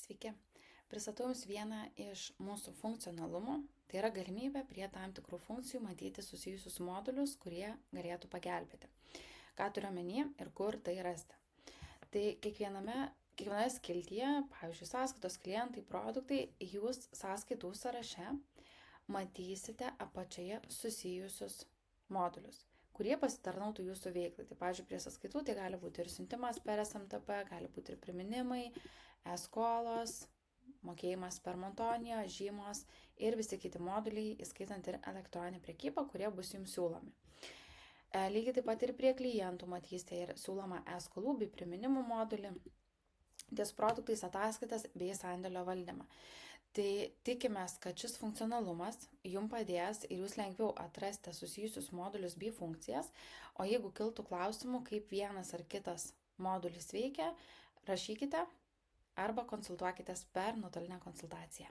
Sveiki. Pristatau Jums vieną iš mūsų funkcionalumų. Tai yra galimybė prie tam tikrų funkcijų matyti susijusius modulius, kurie galėtų pagelbėti. Ką turiu omeny ir kur tai rasti. Tai kiekvienoje skiltyje, pavyzdžiui, sąskaitos, klientai, produktai, jūs sąskaitų sąraše matysite apačioje susijusius modulius, kurie pasitarnautų jūsų veiklai. Tai, pavyzdžiui, prie sąskaitų tai gali būti ir siuntimas per SMTP, gali būti ir priminimai, e-skolos, mokėjimas per Montonijo, žymos ir visi kiti moduliai, įskaitant ir elektroninę prekybą, kurie bus jums siūlomi. Lygiai taip pat ir prie klientų matysite ir siūloma e-skolų bei priminimų modulį, ties produktais, ataskaitas bei sandėlio valdymą. Tai tikimės, kad šis funkcionalumas jums padės ir jūs lengviau atrasite susijusius modulius bei funkcijas, o jeigu kiltų klausimų, kaip vienas ar kitas modulis veikia, rašykite arba konsultuokitės per nuotolinę konsultaciją.